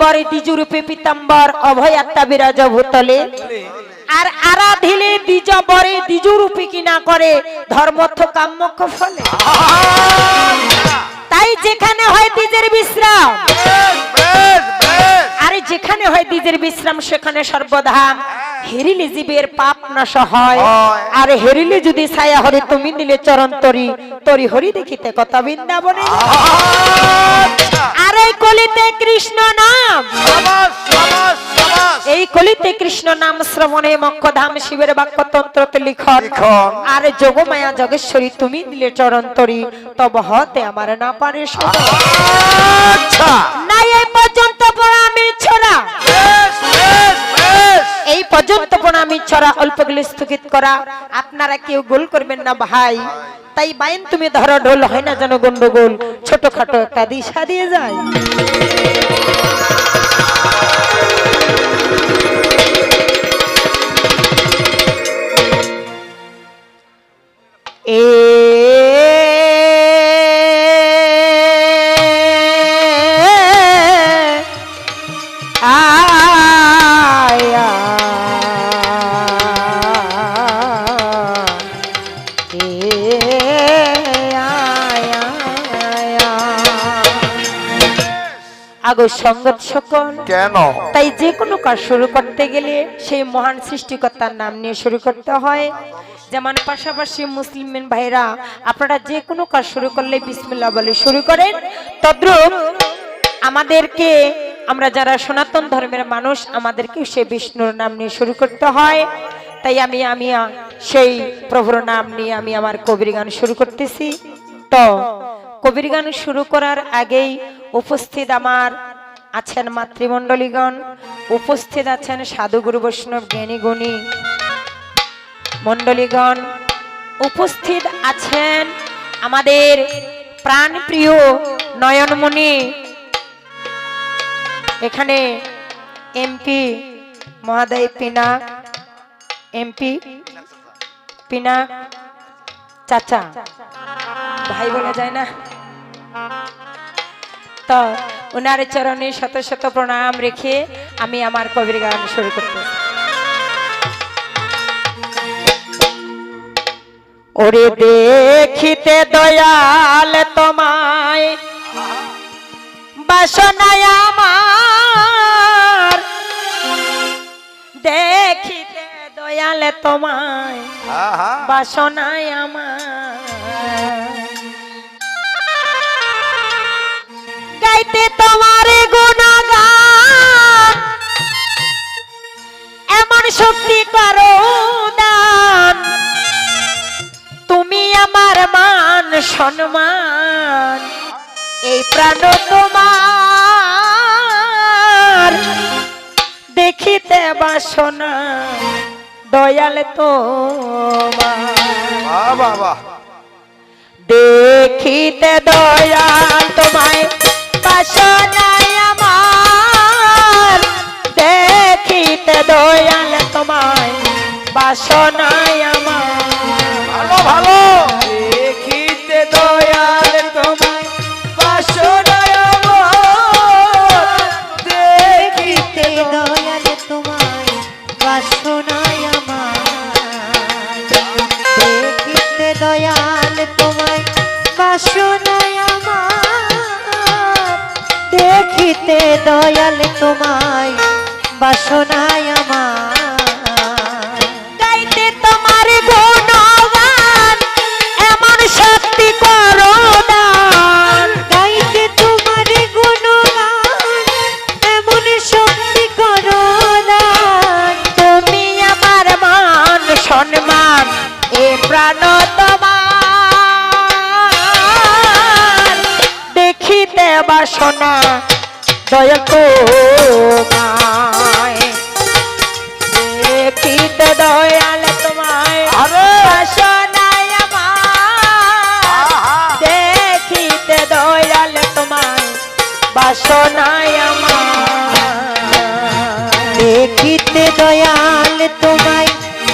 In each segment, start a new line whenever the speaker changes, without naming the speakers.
বরে দ্বিজরূপে পীতাম্বর অভয় আত্মা বিরাজ ভূতলে আর আরাধিলে দ্বিজ বরে দ্বিজরূপী কি না করে ধর্মর্থ কাম্যক্ষ ফলে। তাই যেখানে হয় দ্বিজের বিশ্রাম আর যেখানে হয় দ্বিজের বিশ্রাম সেখানে সর্বদা হেরিলে জীবের পাপ নাশ হয়। আর হেরিলে যদি ছায়া হরি তুমি দিলে চরণ তরি তরি হরি দেখিতে কথা বৃন্দাবনে। আর এই কলিতে কৃষ্ণ নাম এই কলিতে কৃষ্ণ নাম শ্রবণে মক্ষধাম শিবের বাক্যতন্ত্রতে লিখন। আর যোগমায়া যোগেশ্বরী তুমি দিলে চরণ তরি তব হতে আমার না পারে না। এই পর্যন্ত প্রণামী ছড়া এই পর্যন্ত প্রণামী ছড়া অল্পগুলি স্থগিত করা। আপনারা কেউ গোল করবেন না ভাই। তাই বাইন তুমি ধরো ঢোল হয় না যেন গন্ডগোল ছোটখাটো একটা দিশা দিয়ে যায়। সঙ্গত সকল কেন তাই যে কোনো কাজ শুরু করতে গেলে সেই মহান সৃষ্টিকর্তার নাম নিয়ে শুরু করতে হয়। যেমন পাশাপাশি মুসলিম ভাইরা আপনারা যে কোনো কাজ শুরু করলে বিসমিল্লাহ বলে শুরু করেন, তদ্রূপ আমাদেরকে আমরা যারা সনাতন ধর্মের মানুষ আমাদেরকে সেই বিষ্ণুর নাম নিয়ে শুরু করতে হয়। তাই আমি সেই প্রভুর নাম নিয়ে আমি আমার কবির গান শুরু করতেছি। তো কবির গান শুরু করার আগেই উপস্থিত আমার আছেন মাতৃমণ্ডলীগণ, উপস্থিত আছেন সাধুগুরু বৈষ্ণব জ্ঞানী গুণী মণ্ডলীগণ, উপস্থিত আছেন আমাদের প্রাণ প্রিয় নয়নমণি, এখানে এমপি মহোদয় পিনাক, এমপি পিনাক চাচা ভাই বলা যায় না, তো ওনার চরণে শত শত প্রণাম রেখে আমি আমার কবির গান শুরু করতে। ওরে দেখিতে দয়াল তোমায় বাসনায় আমার, দেখিতে দয়াল তোমায় বাসনায় আমার, গাইতে তোমার গুণগান এমন শক্তি করো দান, তুমি আমার মান সম্মান এই প্রাণ তোমার, দেখিতে বাসনা দয়াল তোমার, দেখিতে দয়াল তোমায় বাসনায় আমার, দেখিতে দয়াল তোমায় বাসনায় আমার, ভালো ভালো দেখিতে দয়াল তোমায় বাসনায় আমার, দেখিতে দয়াল তোমায় বাসনায় আমার, দেখিতে দয়াল তোমায় বাসনায় আমার, দেখিতে দয়াল তোমায় বাসনায় আমার, গাইতে তোমার গুণগান এমন শক্তি করো দান, গাইতে তোমার গুণগান এমন শক্তি করো দান, তুমি আমার মান সম্মান এ প্রাণ তোমার, দেখিতে বাসনা দয়াল তোমায়, দেখিতে দয়াল তোমায় বাসনায় আমার, দেখিতে দয়াল তোমায় বাসনায় আমার, দেখিতে দয়াল তোমায়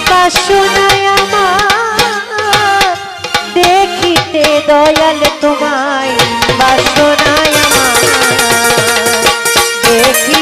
বাসনায় আমার, দেখিতে দয়াল তোমায় বাসনায় আমার, দেখি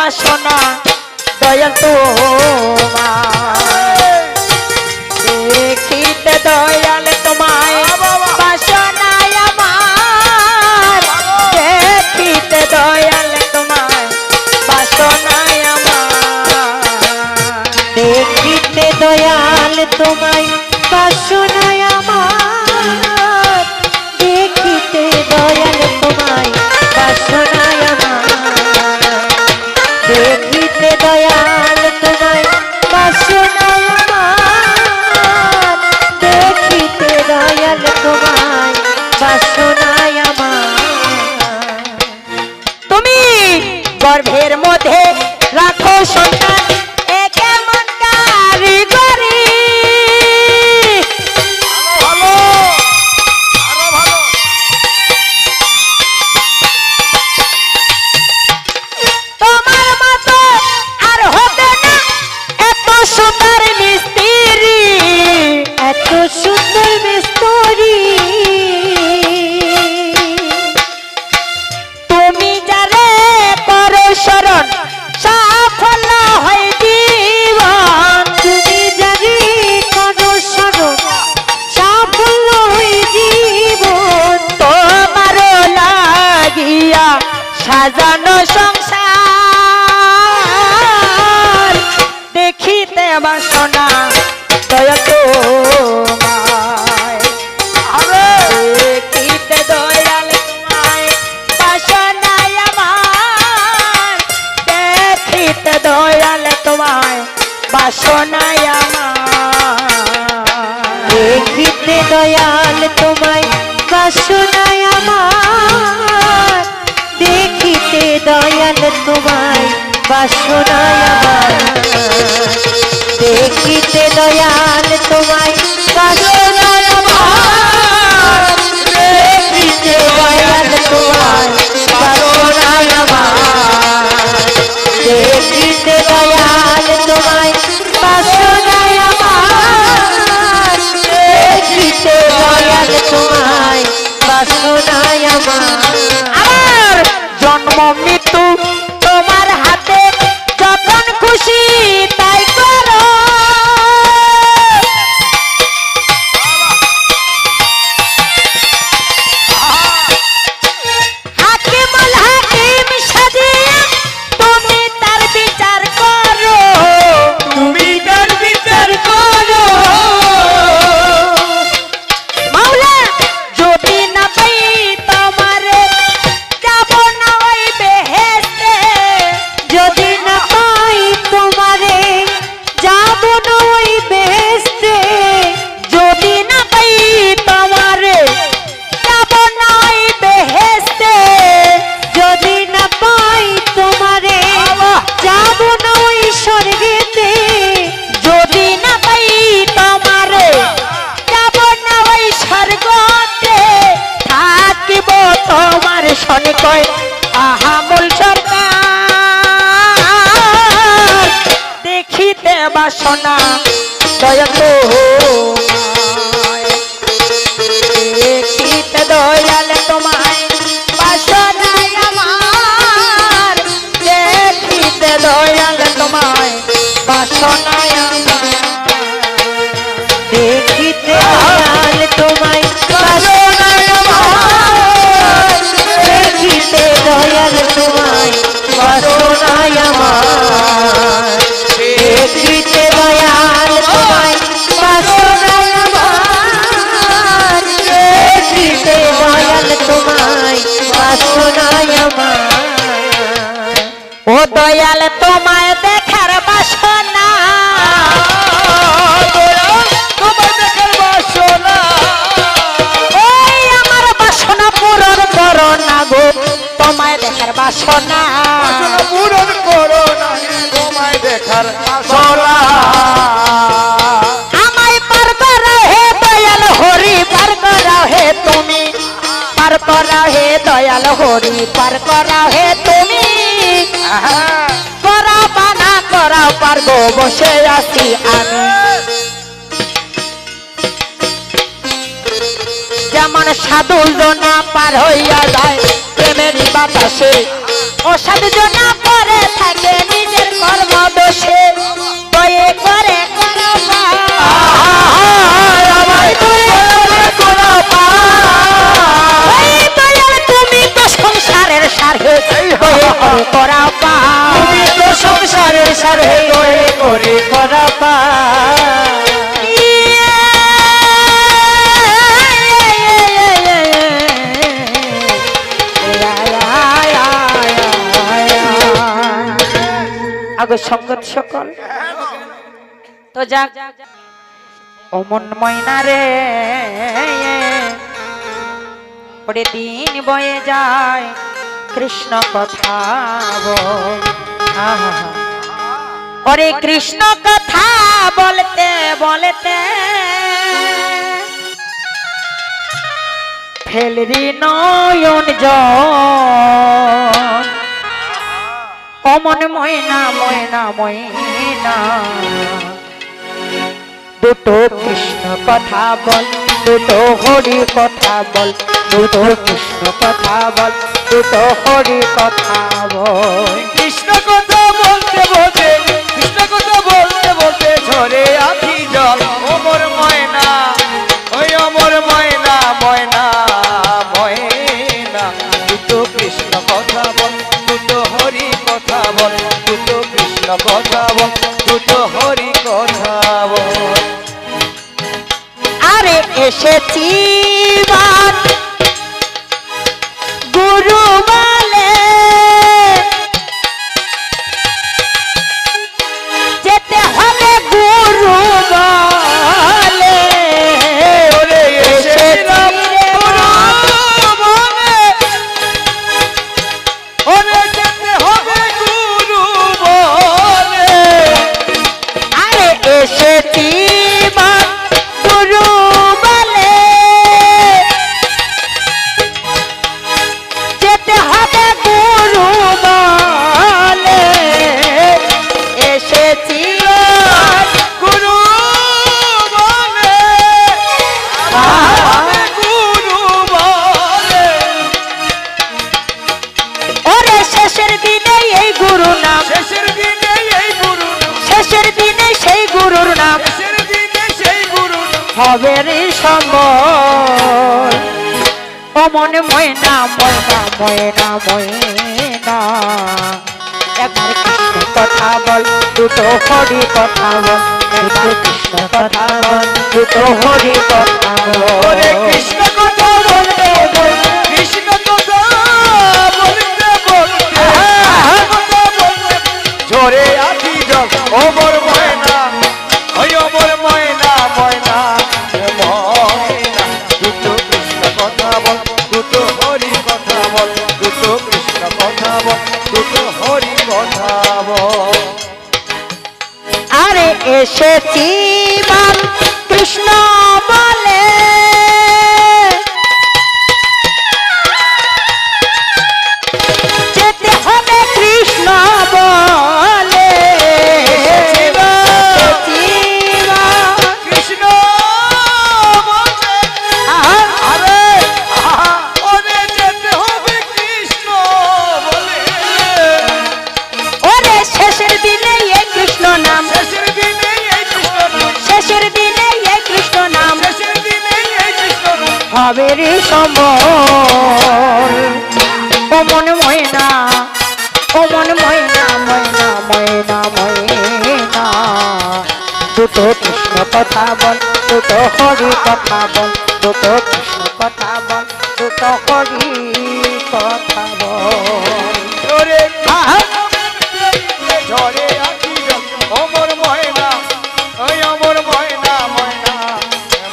বাসনা দয়াল তোমায় দেখিতে দয়াল তোমায় বাসনায় আমার দেখিতে দয়াল তোমায় বাসনায় আমার
দেখিতে দয়াল তোমায় বাসনায় আমার দেখিতে দয়াল তোমায় বাসনায় আমার দেখিতে দয়াল তোমায় বাসনায় আমার দেখিতে দয়াল তোমায় বাসনায় আমার
তুমি গর্ভের মধ্যে রাখো সন্তান এ কেমন কারিগরি
ভালো আরো ভালো
তোমার মতো আর হবে না এত সুন্দর মিস্ত্রি
এত সুন্দর মিস্তরি
তুমি যারে করো শরণ সাফল্য হয় জীবন
তুমি জানি করো শরণ সাফল্য হয়ে জীবন
তোমারও লাগিয়া সাজানো সংসার দেখিতে বাসনা দয়া তোমায় দেখিতে দয়াল তোমায় বাসনায় আমার দেখিতে দয়াল তোমায় বাসনায় আমার
দেখিতে দয়াল তোমায় বাসনায় আমার দেখিতে দয়াল তোমায় বাসনায় আমার দেখিতে দয়াল তোমায় বাসনায় আমার দেখিতে দয়াল তোমায় বাসনায় আমার দেখিতে দয়াল তোমায় বাসনায় আমার দেখিতে দয়াল তোমায় বাসনায় আমার
আমার জন্ম মৃত্যু তোমার হাতে যখন খুশি তাই করো হাকিমুল হাকিম সাজিয়ে তুমি তার বিচার করো
তুমি তার বিচার করো
মাওলা যদি না পাই তোমারে যাব না ওই বেহেশতে
যদি না পাই তোমারে যাব না ওই বেহেশতে
যদি না পাই তোমারে যাব না ওই বেহেশতে
যদি না পাই তোমারে যাব না ওই স্বর্গেতে
যদি না পাই তোমারে যাব না ওই স্বর্গতে থাকিব তোমার সনিকয় আহামুল সরকার দেখিতে বাসনা দয়া তোমায় দেখিতে দয়াল তোমায় বাসনায় আমার দেখিতে দয়াল তোমায় বাসনায় আমার
দেখিতে দয়াল তোমায় বাসনায় আমার দেখিতে দয়াল তোমায় বাসনায় আমার দেখিতে দয়াল তোমায় বাসনায় আমার দেখিতে দয়াল তোমায় বাসনায় আমার
ও দয়াল তোমায় দেখার বাসনা
তোমার দেখার বাসনা
ওই আমার বাসনা পূরণ করো না গো তোমায় দেখার বাসনা
বাসনা পূরণ করো না তোমায় দেখার বাসনা
আমায় পার করো হে দয়াল হরি পার করো হে তুমি পার করো হে দয়াল হরি পার করো হে তুমি করা বানা করা পারবো বসে আছি আমি যেমন সাধু জনা পার হইয়া যায় প্রেমেরই বাতাসে অসাধু জনা পরে থাকে আগো সঙ্গত সকল তো যাক ও মন ময়না রে ওরে দিন বয়ে যায় কৃষ্ণ কথা বল আহা ওরে কৃষ্ণ কথা বলতে বলতে ফেলরি নয়ন জন ও মন ময়না ময়না ময়না দুটো কৃষ্ণ কথা বল দুটো হরি কথা বল দুটো কৃষ্ণ কথা বল দুটো হরি কথা বল
কৃষ্ণ কথা বলতে বলতে কৃষ্ণ কথা বলতে বলতে ঝরে আখি জল অমর ময়না ওই অমর ময়না ময়না ময়না দুটো কৃষ্ণ কথা বল দুটো হরি কথা বল দুটো কৃষ্ণ কথা বল দুটো হরি কথা বল
আরে এসেছি বার গুরু বলে যেতে হবে গুরু বলে
ওরে এসেছিলাম গুরু বলে ওরে যেতে হবে গুরু বলে
আরে এসেছি বার গুরু বলে যেতে হবে গুরু বলে এসেছি
গুরু বলে আমি গুরু বলে
ওরে শেষের দিনে এই গুরু নাম
শেষের দিনে এই গুরু
শেষের দিনে সেই গুরুর নাম
শেষের দিনে সেই গুরু
হবে রে সম্বল ও মনে ময়না ময়না ময়না ময়না একবার কৃষ্ণ কথা বল দুটো হরি কথা বল দুটো কৃষ্ণ কথা বল দুটো হরি কথা
ওরে
বল
কৃষ্ণ কথা বলতে বলতে কৃষ্ণ কথা বলতে বলতে কথা বলতে ঝরে আখি জল অমর ময়না ওই অমর ময়না ময়না ময়না দুটো কৃষ্ণ কথা বল দুটো হরি কথা বল দুটো কৃষ্ণ কথা বল দুটো হরি কথা বল
আরে এসেছি বাপ কৃষ্ণ বলে যেতে হবে কৃষ্ণ বলে এসেছি বাপ।
কৃষ্ণ বলে
আহা,
আরে আহা, ওরে যেতে হবে কৃষ্ণ বলে
ওরে শেষের দিনে এই কৃষ্ণ নাম
শেষের দিনে এই কৃষ্ণ নাম
শেষের দিনে এই কৃষ্ণ নাম
শেষের দিনে এই কৃষ্ণ নাম
হবে রে সম্বল ও মন ময়না ও মন ময়না ময়না ময়না ময়না দুটো কৃষ্ণ কথা বল দুটো হরি কথা বল দুটো কৃষ্ণ কথা বল দুটো হরি কথা বল
ওরে ঝরে আখি জল অমর ময়না ওই অমর ময়না ময়না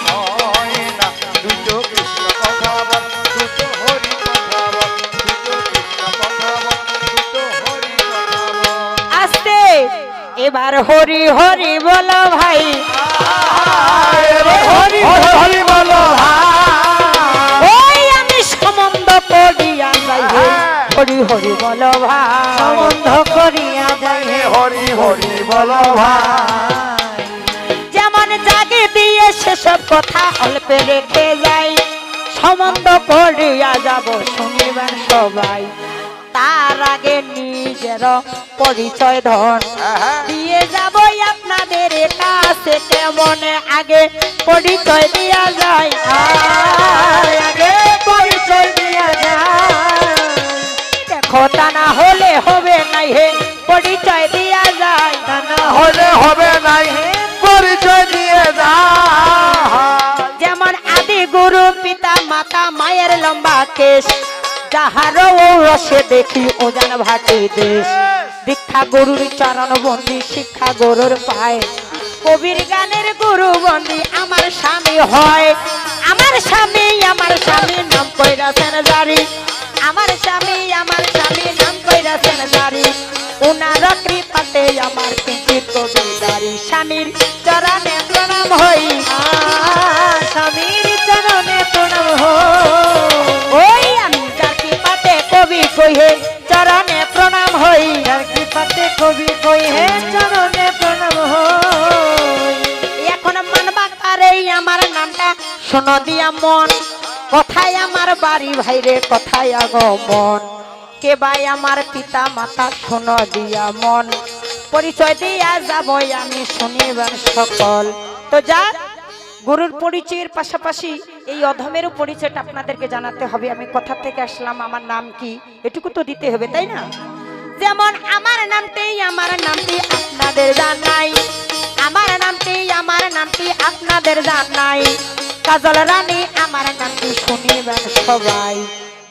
ময়না দুটো কৃষ্ণ কথা বল দুটো হরি কথা বল দুটো কৃষ্ণ কথা বল দুটো হরি কথা বল
আস্তে এবার হরি হরি বলো ভাই
হরি হরি বলো
ওই আমি সম্বন্ধ করিয়া যাই হে। হরি হরি বলো ভাই সম্বন্ধ করিয়া যাই হে।
হরি হরি বলো ভাই
যেমন জাগে দিয়ে সেসব কথা অল্পে রেখে যাই সম্বন্ধ করিয়া যাব শুনিবেন সবাই তার আগে নিজের পরিচয় ধন দিয়ে যাব আপনাদের কাছে কেমন আগে পরিচয় দিয়া যায় আগে পরিচয় দিয়া যায় দেখো তা না হলে হবে নাই হে পরিচয় দিয়া যায় তা না
হলে হবে নাই পরিচয় দিয়ে যা
যেমন আদি গুরু পিতা মাতা মায়ের লম্বা কেশ যাহারও রসে দেখি ওজান ভাটি দেশ দীক্ষা গরুর চরণ বন্দি, শিক্ষা গরুর পায়। কবির গানের গুরু বন্দি আমার স্বামী হয়। আমার স্বামী নাম কইরাছেন জারি। আমার স্বামী নাম কইরাছেন জারি। উনার কৃপাতে আমার কিঞ্চিত কবিতারি। স্বামীর চরণে প্রণাম হই,
স্বামীর চরণে প্রণাম
ওই আমি যার কৃপাতে কবি কইহে চরণে প্রণাম হই।
যার কৃপাতে কবি কই হে চরণে প্রণাম
এখন মানবা কারে আমার নামটা শোনো দিয়া মন। কোথায় আমার বাড়ি ভাইরে, কোথায় আগমন। কে ভাই আমার পিতা মাতা শোনো দিয়া মন। পরিচয় দিয়া যাবই আমি শুনিবার সকল। তো যা গুরুর পরিচয়ের পাশাপাশি এই অধমেরও পরিচয়টা আপনাদেরকে জানাতে হবে। আমি কোথা থেকে আসলাম, আমার নাম কি, এটুকু তো দিতে হবে, তাই না? যেমন আমার নামটি আপনাদের জানাই। আমার নামটি আপনাদের জানাই। কাজল রানী আমার নামটি শুনিবেন সবাই।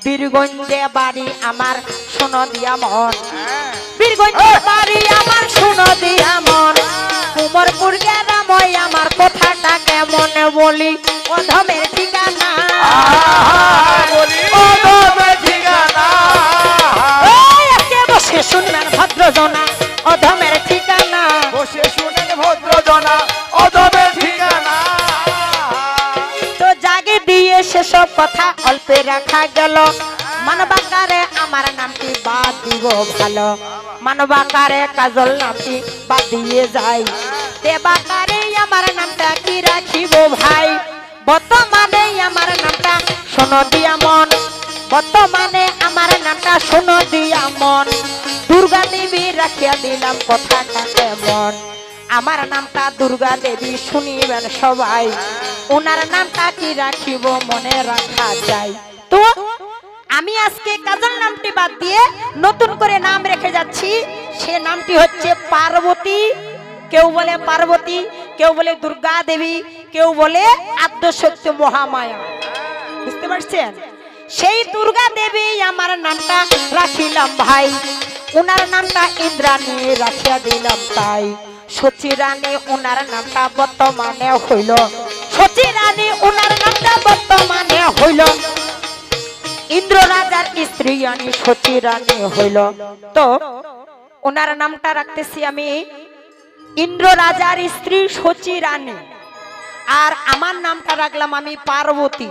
বীরগঞ্জে বাড়ি আমার শোনো দিয়া মন। বীরগঞ্জে বাড়ি আমার শোনো দিয়া মন। কুমরপুর গ্রামই আমার কথাটা কেমন বলি, অধমের ঠিকানা। ওই আজকে বসে শুনবেন ভদ্রজনা, অধমের ঠিকানা। তো জাগে দিয়ে সেসব কথা অল্পে রাখা গেল। মানবাকারে আমার নামটি বাদ দিব ভালো। মানবাকারে কাজল নামটি বাদ দিয়ে যাই। দেবাকারে আমার নামটা কি রাখিব ভাই। বর্তমানে আমার নামটা শোনো দিয়া মন। বর্তমানে আমার নামটা শোনো দিয়া মন। দুর্গা দেবী রাখিয়া দিলাম কথাটা কেমন। আমার নামটা দুর্গা দেবী শুনিবেন সবাই। ওনার নামটা কি রাখিব মনে রাখা যায়। তো আমি আজকে কাজল নামটি বাদ দিয়ে নতুন করে নাম রেখে যাচ্ছি। সে নামটি হচ্ছে পার্বতী। কেউ বলে পার্বতী, কেউ বলে দুর্গা দেবী, কেউ বলে আদ্যশক্তি মহামায়া। বুঝতে পারছেন? সেই দুর্গা দেবী আমার নামটা রাখিলাম ভাই। ওনার নামটা ইন্দ্রাণী রাখিয়া দিলাম তাই। সচী রানী ওনার নামটা বর্তমানে হইল। সচী রানী ওনার নামটা বর্তমানে হইল। ইন্দ্র রাজার স্ত্রী রানী সচী রানী হইল। তো ওনার নামটা রাখতেছি আমি ইন্দ্র রাজার স্ত্রী সচী রানী। আর আমার নামটা রাখলাম আমি পার্বতী।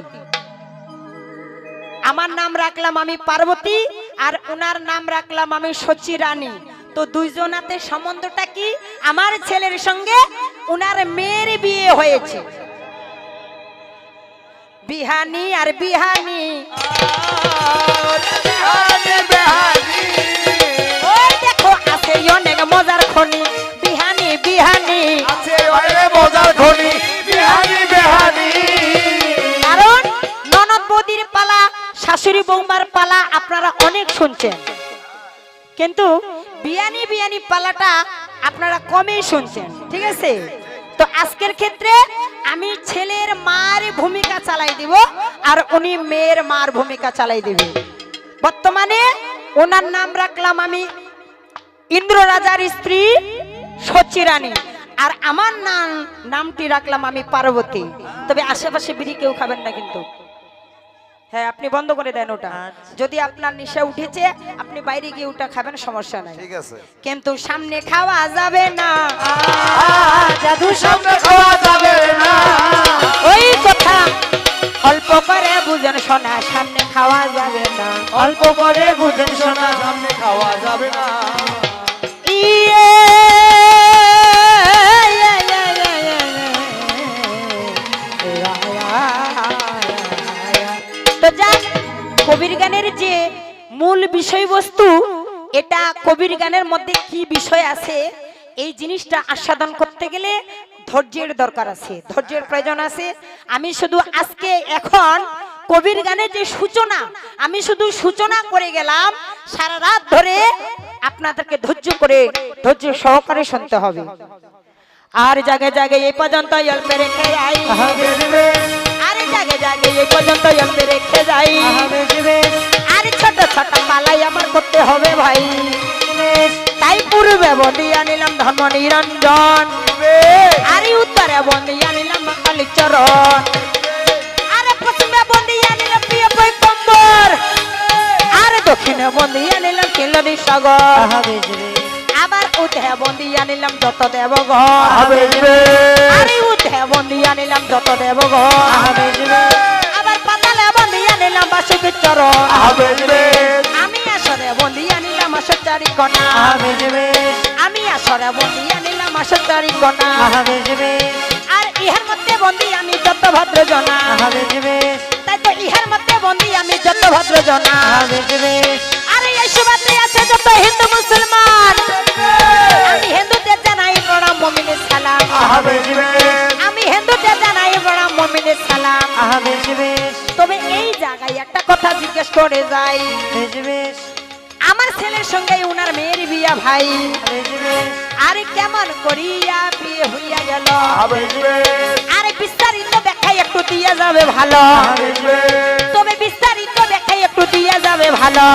আমার নাম রাখলাম আমি পার্বতী, আর ওনার নাম রাখলাম আমি সচী রানী। তো দুইজনাতে সম্বন্ধটা কি? আমার ছেলের সঙ্গে ওনার মেয়ের বিয়ে হয়েছে। বিহানি আর বিহানি, ওই দেখো আছে অনেক মজার খনি। বিহানি বিহানি কারণ ননদ বৌদির পালা, শাশুড়ি বৌমার পালা আপনারা অনেক শুনছেন, কিন্তু বিয়ানি বিয়ানি পালাটা আপনারা কমই শুনছেন। ঠিক আছে? তো আজকের ক্ষেত্রে আমি ছেলের মার ভূমিকা চালাই দিব, আর উনি মেয়ের মার ভূমিকা চালাই দিবে। বর্তমানে ওনার নাম রাখলাম আমি ইন্দ্র রাজার স্ত্রী সচী রানী, আর আমার নামটি রাখলাম আমি পার্বতী। তবে আশেপাশে বিড়ি কেউ খাবেন না কিন্তু। হ্যাঁ, আপনি বন্ধ করে দেন ওটা। যদি আপনার নেশা উঠেছে আপনি বাইরে গিয়ে ওটা খাবেন, সমস্যা নাই,
ঠিক আছে।
কিন্তু সামনে খাওয়া যাবে না।
জাদু সামনে খাওয়া যাবে না।
ওই কথা অল্প করে বুঝেন শোনা, সামনে খাওয়া যাবে না।
অল্প করে বুঝেন শোনা,
সামনে খাওয়া যাবে না।
ইয়ে তো যাক, কবির গানের যে মূল বিষয়বস্তু, এটা কবির গানের মধ্যে কি বিষয় আছে, এই জিনিসটা আস্বাদন করতে গেলে ধৈর্যের দরকার আছে, ধৈর্যের প্রয়োজন আছে। আমি শুধু আজকে এখন কবির গানের যে সূচনা, আমি শুধু সূচনা করে গেলাম। সারা রাত ধরে আপনাদেরকে ধৈর্য সহকারে শুনতে হবে। আর জাগে জাগে এই পর্যন্ত অল্পে রেখে যাই, আর জাগে জাগে এই পর্যন্ত অল্পে রেখে যাই। আর ছোট ছোট পালাই আমার করতে হবে ভাই। তাই বন্দি আনিলাম ধর্ম নিরঞ্জন, আরে উত্তরে বন্দি আনিলাম কালীচরণ, আরে পশ্চিমে বন্দি আনিলাম প্রিয় পৈগম্বর, আরে দক্ষিণে বন্দি আনিলাম কিলরি সাগর, আবার উঠে বন্দি আনিলাম যত দেবগণ, আরে উঠে বন্দি আনিলাম যত দেবগণ, আবার পাতালে বন্দি আনিলাম বাসুকীর চরণ, আমি আসরে বন্দি আনিলাম আশাচারী কণা, আমি আসরে বন্দি আনিলাম আশাচারী কণা, আর ইহার মধ্যে বন্দি আমি যত ভদ্র জনা, তাই তো ইহার মধ্যে বন্দি আমি যত ভদ্র জনা, আরে এই সুবাদে আছে যত হিন্দু মুসলমান, আমি হিন্দুদের জানাই প্রণাম মুমিনের সালাম, আমি হিন্দুদের জানাই প্রণাম মুমিনের সালাম। তবে এই জায়গায় একটা কথা জিজ্ঞেস করে যাই, আমার ছেলের সঙ্গে উনার মেয়ের বিয়া ভাই, আরে কেমন করিয়া বিয়ে হইয়া গেল, আরে বিস্তারিত ব্যাখ্যা একটু দিয়ে যাবে ভালো, তবে বিস্তারিত ব্যাখ্যা একটু দিয়ে যাবে ভালো।